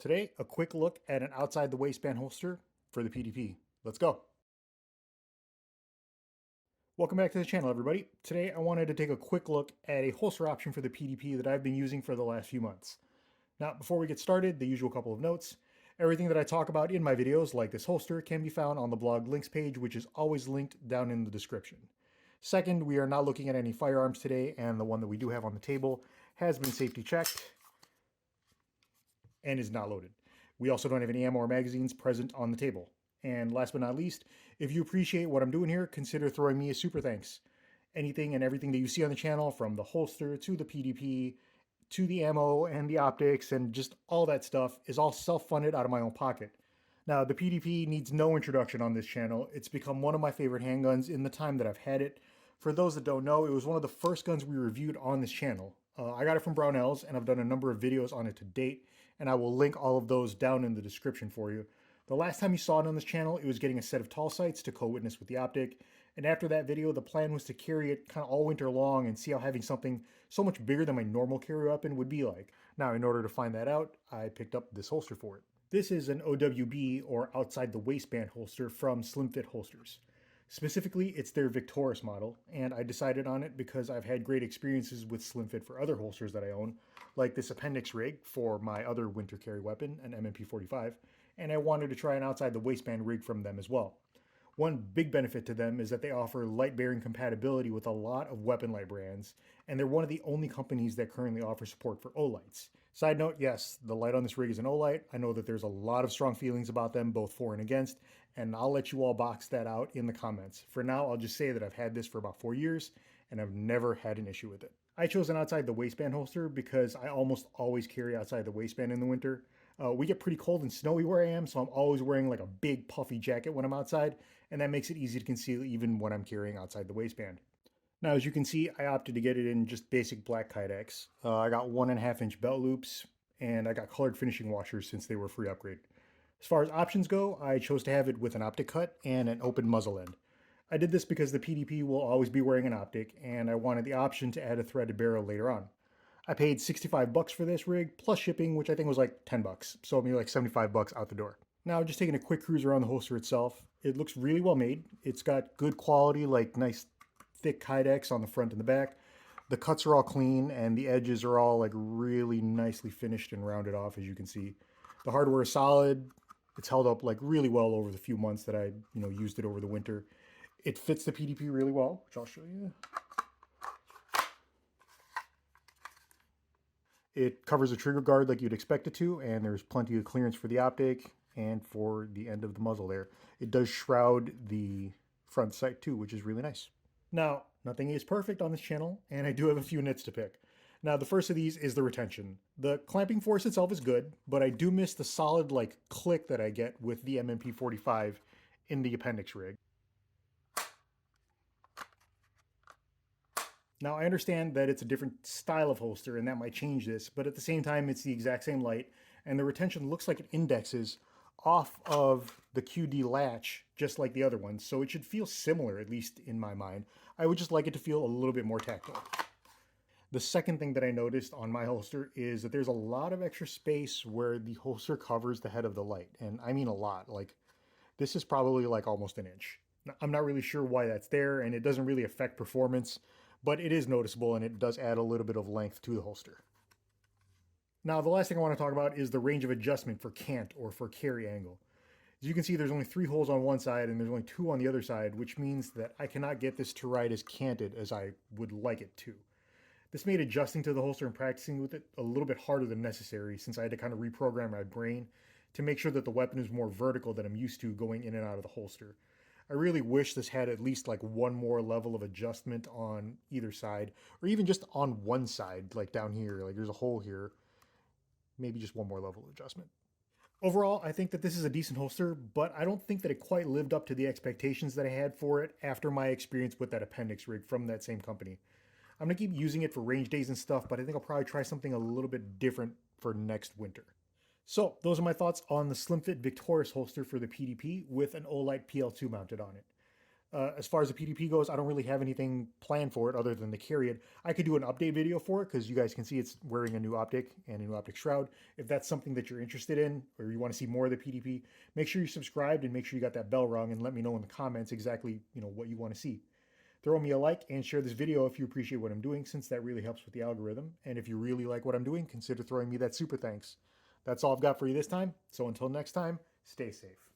Today, a quick look at an outside the waistband holster for the PDP. Let's go. Welcome back to the channel, everybody. Today, I wanted to take a quick look at a holster option for the PDP that I've been using for the last few months. Now, before we get started, the usual couple of notes. Everything that I talk about in my videos, like this holster, can be found on the blog links page, which is always linked down in the description. Second, we are not looking at any firearms today, and the one that we do have on the table has been safety checked and is not loaded. We also don't have any ammo or magazines present on the table. And last but not least, if you appreciate what I'm doing here, consider throwing me a super thanks. Anything and everything that you see on the channel, from the holster to the PDP to the ammo and the optics and just all that stuff, is all self-funded out of my own pocket. Now, the PDP needs no introduction on this channel. It's become one of my favorite handguns in the time that I've had it. For those that don't know, it was one of the first guns we reviewed on this channel. I got it from Brownells, and I've done a number of videos on it to date, and I will link all of those down in the description for you. The last time you saw it on this channel, it was getting a set of tall sights to co-witness with the optic, and after that video, the plan was to carry it kind of all winter long and see how having something so much bigger than my normal carry weapon would be like. Now, in order to find that out, I picked up this holster for it. This is an OWB, or outside the waistband holster, from Slim Fit Holsters. Specifically, it's their Victoris model, and I decided on it because I've had great experiences with Slim Fit for other holsters that I own, like this appendix rig for my other winter carry weapon, an M&P 45, and I wanted to try an outside the waistband rig from them as well. One big benefit to them is that they offer light bearing compatibility with a lot of weapon light brands, and they're one of the only companies that currently offer support for O-lights. Side note, yes, the light on this rig is an O-light. I know that there's a lot of strong feelings about them, both for and against, and I'll let you all box that out in the comments. For now, I'll just say that I've had this for about 4 years, and I've never had an issue with it. I chose an outside the waistband holster because I almost always carry outside the waistband in the winter. We get pretty cold and snowy where I am, so I'm always wearing like a big puffy jacket when I'm outside, and that makes it easy to conceal even when I'm carrying outside the waistband. Now, as you can see, I opted to get it in just basic black Kydex. I got 1.5-inch belt loops, and I got colored finishing washers since they were free upgrade. As far as options go, I chose to have it with an optic cut and an open muzzle end. I did this because the PDP will always be wearing an optic, and I wanted the option to add a threaded barrel later on. I paid $65 for this rig, plus shipping, which I think was like $10, so maybe like $75 out the door. Now, just taking a quick cruise around the holster itself, it looks really well made. It's got good quality, like nice thick Kydex on the front and the back. The cuts are all clean, and the edges are all like really nicely finished and rounded off, as you can see. The hardware is solid. It's held up like really well over the few months that I used it over the winter. It fits the PDP really well, which I'll show you. It covers the trigger guard like you'd expect it to, and there's plenty of clearance for the optic and for the end of the muzzle there. It does shroud the front sight too, which is really nice. Now, nothing is perfect on this channel, and I do have a few nits to pick. Now, the first of these is the retention. The clamping force itself is good, but I do miss the solid like click that I get with the M&P 45 in the appendix rig. Now, I understand that it's a different style of holster and that might change this, but at the same time, it's the exact same light, and the retention looks like it indexes off of the QD latch, just like the other ones, so it should feel similar, at least in my mind. I would just like it to feel a little bit more tactile. The second thing that I noticed on my holster is that there's a lot of extra space where the holster covers the head of the light, and I mean a lot. Like, this is probably like almost an inch. I'm not really sure why that's there, and it doesn't really affect performance, but it is noticeable, and it does add a little bit of length to the holster. Now, the last thing I want to talk about is the range of adjustment for cant, or for carry angle. As you can see, there's only 3 holes on one side, and there's only 2 on the other side, which means that I cannot get this to ride as canted as I would like it to. This made adjusting to the holster and practicing with it a little bit harder than necessary, since I had to kind of reprogram my brain to make sure that the weapon is more vertical than I'm used to going in and out of the holster. I really wish this had at least like one more level of adjustment on either side, or even just on one side, like down here, like there's a hole here. Maybe just one more level of adjustment. Overall, I think that this is a decent holster, but I don't think that it quite lived up to the expectations that I had for it after my experience with that appendix rig from that same company. I'm going to keep using it for range days and stuff, but I think I'll probably try something a little bit different for next winter. So those are my thoughts on the Slim Fit Victoris holster for the PDP with an Olight PL2 mounted on it. As far as the PDP goes, I don't really have anything planned for it other than to carry it. I could do an update video for it because you guys can see it's wearing a new optic and a new optic shroud. If that's something that you're interested in or you want to see more of the PDP, make sure you subscribed and make sure you got that bell rung and let me know in the comments exactly what you want to see. Throw me a like and share this video if you appreciate what I'm doing, since that really helps with the algorithm. And if you really like what I'm doing, consider throwing me that super thanks. That's all I've got for you this time. So until next time, stay safe.